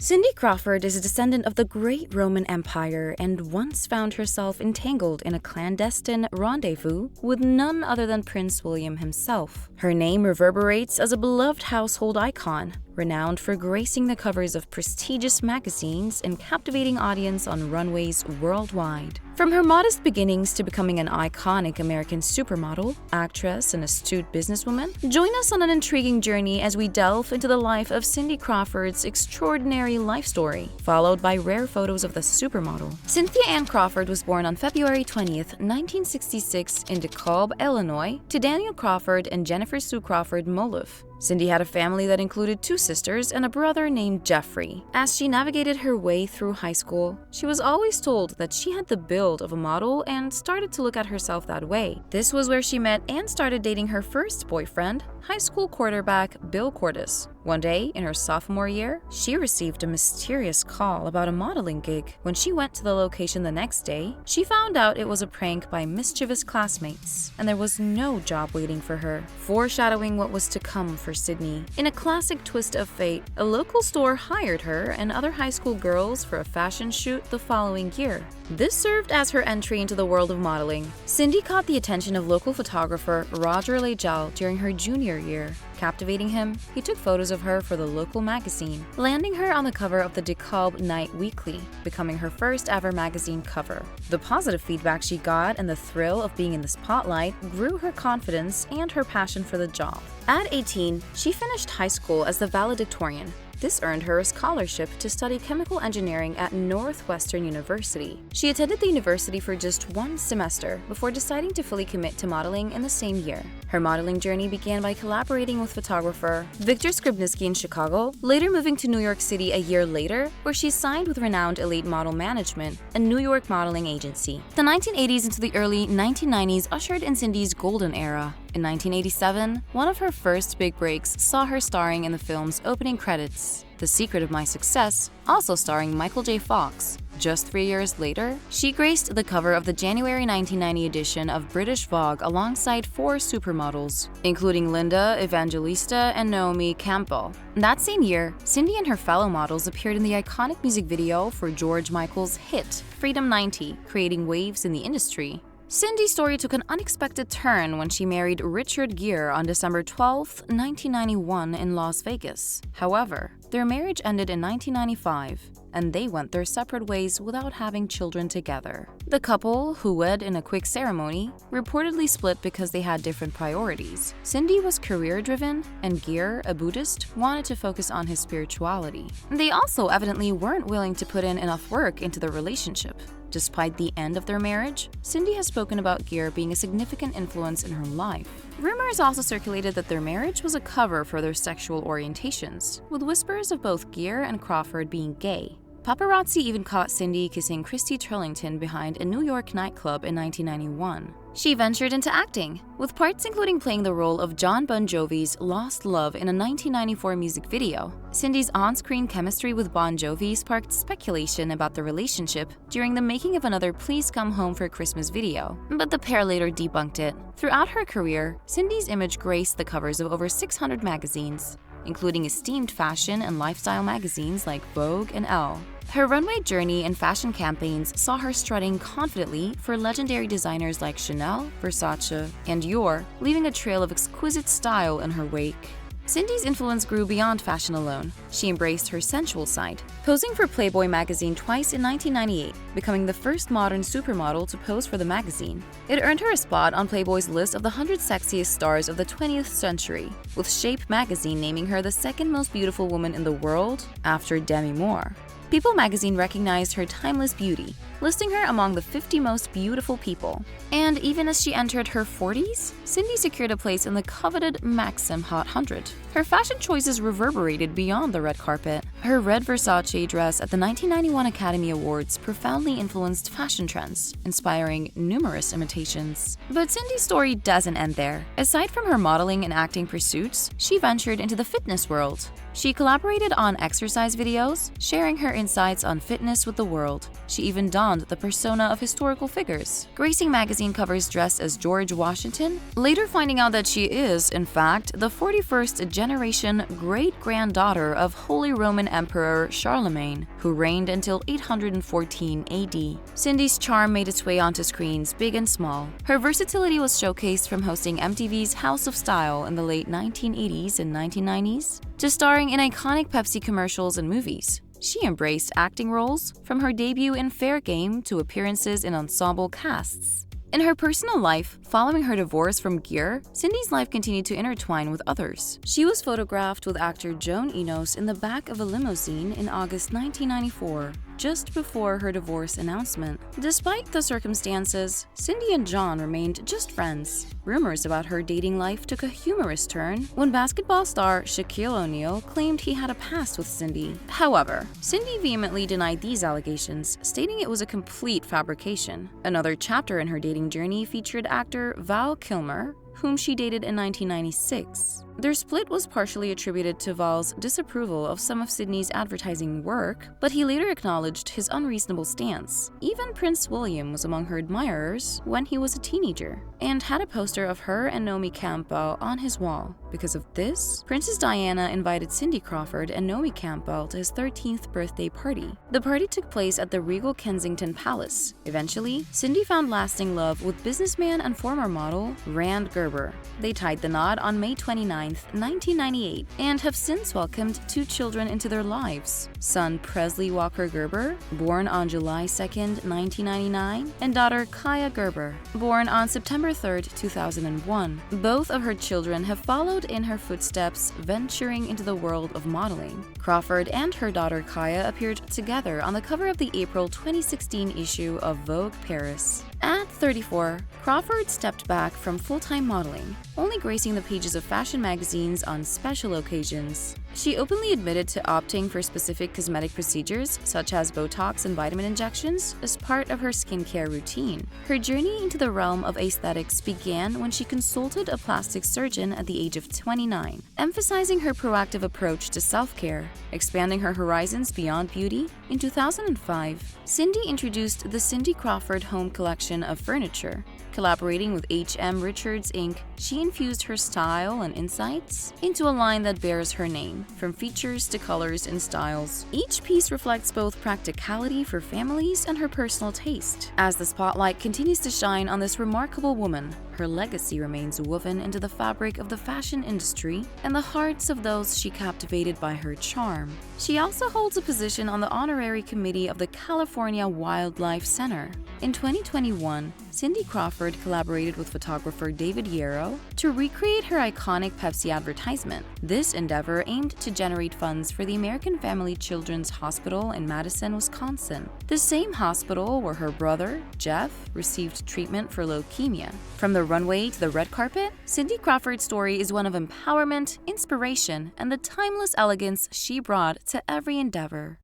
Cindy Crawford is a descendant of the great Roman Empire and once found herself entangled in a clandestine rendezvous with none other than Prince William himself. Her name reverberates as a beloved household icon, renowned for gracing the covers of prestigious magazines and captivating audience on runways worldwide. From her modest beginnings to becoming an iconic American supermodel, actress, and astute businesswoman, join us on an intriguing journey as we delve into the life of Cindy Crawford's extraordinary life story, followed by rare photos of the supermodel. Cynthia Ann Crawford was born on February 20th, 1966 in DeKalb, Illinois, to Daniel Crawford and Jennifer Sue Crawford Moliff. Cindy had a family that included two sisters and a brother named Jeffrey. As she navigated her way through high school, she was always told that she had the build of a model and started to look at herself that way. This was where she met and started dating her first boyfriend, high school quarterback Bill Cordes. One day, in her sophomore year, she received a mysterious call about a modeling gig. When she went to the location the next day, she found out it was a prank by mischievous classmates, and there was no job waiting for her, foreshadowing what was to come for Sydney. In a classic twist of fate, a local store hired her and other high school girls for a fashion shoot the following year. This served as her entry into the world of modeling. Cindy caught the attention of local photographer Roger Lajal during her junior year. Captivating him, he took photos of her for the local magazine, landing her on the cover of the DeKalb Night Weekly, becoming her first ever magazine cover. The positive feedback she got and the thrill of being in the spotlight grew her confidence and her passion for the job. At 18, she finished high school as the valedictorian. This earned her a scholarship to study chemical engineering at Northwestern University. She attended the university for just one semester before deciding to fully commit to modeling in the same year. Her modeling journey began by collaborating with photographer Victor Skrybniski in Chicago, later moving to New York City a year later, where she signed with renowned Elite Model Management, a New York modeling agency. The 1980s into the early 1990s ushered in Cindy's golden era. In 1987, one of her first big breaks saw her starring in the film's opening credits, The Secret of My Success, also starring Michael J. Fox. Just 3 years later, she graced the cover of the January 1990 edition of British Vogue alongside 4 supermodels, including Linda Evangelista and Naomi Campbell. That same year, Cindy and her fellow models appeared in the iconic music video for George Michael's hit, Freedom 90, creating waves in the industry. Cindy's story took an unexpected turn when she married Richard Gere on December 12, 1991 in Las Vegas. However, their marriage ended in 1995, and they went their separate ways without having children together. The couple, who wed in a quick ceremony, reportedly split because they had different priorities. Cindy was career-driven, and Gere, a Buddhist, wanted to focus on his spirituality. They also evidently weren't willing to put in enough work into their relationship. Despite the end of their marriage, Cindy has spoken about Gere being a significant influence in her life. Rumors also circulated that their marriage was a cover for their sexual orientations, with whispers of both Gere and Crawford being gay. Paparazzi even caught Cindy kissing Christy Turlington behind a New York nightclub in 1991. She ventured into acting, with parts including playing the role of John Bon Jovi's Lost Love in a 1994 music video. Cindy's on-screen chemistry with Bon Jovi sparked speculation about the relationship during the making of another Please Come Home for Christmas video, but the pair later debunked it. Throughout her career, Cindy's image graced the covers of over 600 magazines, including esteemed fashion and lifestyle magazines like Vogue and Elle. Her runway journey and fashion campaigns saw her strutting confidently for legendary designers like Chanel, Versace, and Dior, leaving a trail of exquisite style in her wake. Cindy's influence grew beyond fashion alone. She embraced her sensual side, posing for Playboy magazine twice in 1998, becoming the first modern supermodel to pose for the magazine. It earned her a spot on Playboy's list of the 100 sexiest stars of the 20th century, with Shape magazine naming her the second most beautiful woman in the world after Demi Moore. People magazine recognized her timeless beauty, listing her among the 50 most beautiful people. And even as she entered her 40s, Cindy secured a place in the coveted Maxim Hot 100. Her fashion choices reverberated beyond the red carpet. Her red Versace dress at the 1991 Academy Awards profoundly influenced fashion trends, inspiring numerous imitations. But Cindy's story doesn't end there. Aside from her modeling and acting pursuits, she ventured into the fitness world. She collaborated on exercise videos, sharing her insights on fitness with the world. She even donned the persona of historical figures, gracing magazine covers dressed as George Washington, later finding out that she is, in fact, the 41st generation great-granddaughter of Holy Roman Emperor Charlemagne, who reigned until 814 AD. Cindy's charm made its way onto screens big and small. Her versatility was showcased from hosting MTV's House of Style in the late 1980s and 1990s to starring in iconic Pepsi commercials and movies. She embraced acting roles, from her debut in Fair Game to appearances in ensemble casts. In her personal life, following her divorce from Gere, Cindy's life continued to intertwine with others. She was photographed with actor Joan Enos in the back of a limousine in August 1994, just before her divorce announcement. Despite the circumstances, Cindy and John remained just friends. Rumors about her dating life took a humorous turn when basketball star Shaquille O'Neal claimed he had a past with Cindy. However, Cindy vehemently denied these allegations, stating it was a complete fabrication. Another chapter in her dating journey featured actor Val Kilmer, whom she dated in 1996. Their split was partially attributed to Val's disapproval of some of Sydney's advertising work, but he later acknowledged his unreasonable stance. Even Prince William was among her admirers when he was a teenager, and had a poster of her and Naomi Campbell on his wall. Because of this, Princess Diana invited Cindy Crawford and Naomi Campbell to his 13th birthday party. The party took place at the Regal Kensington Palace. Eventually, Cindy found lasting love with businessman and former model Rand Gerber. They tied the knot on May 29, 1998, and have since welcomed 2 children into their lives: son Presley Walker Gerber, born on July 2, 1999, and daughter Kaya Gerber, born on September 3, 2001. Both of her children have followed in her footsteps, venturing into the world of modeling. Crawford and her daughter Kaya appeared together on the cover of the April 2016 issue of Vogue Paris. At 34, Crawford stepped back from full-time modeling, only gracing the pages of fashion magazines on special occasions. She openly admitted to opting for specific cosmetic procedures, such as Botox and vitamin injections, as part of her skincare routine. Her journey into the realm of aesthetics began when she consulted a plastic surgeon at the age of 29, emphasizing her proactive approach to self-care, expanding her horizons beyond beauty. In 2005, Cindy introduced the Cindy Crawford Home Collection of furniture. Collaborating with H.M. Richards Inc., she infused her style and insights into a line that bears her name, from features to colors and styles. Each piece reflects both practicality for families and her personal taste. As the spotlight continues to shine on this remarkable woman, her legacy remains woven into the fabric of the fashion industry and the hearts of those she captivated by her charm. She also holds a position on the honorary committee of the California Wildlife Center. In 2021, Cindy Crawford collaborated with photographer David Yarrow to recreate her iconic Pepsi advertisement. This endeavor aimed to generate funds for the American Family Children's Hospital in Madison, Wisconsin, the same hospital where her brother, Jeff, received treatment for leukemia. From the runway to the red carpet, Cindy Crawford's story is one of empowerment, inspiration, and the timeless elegance she brought to every endeavor.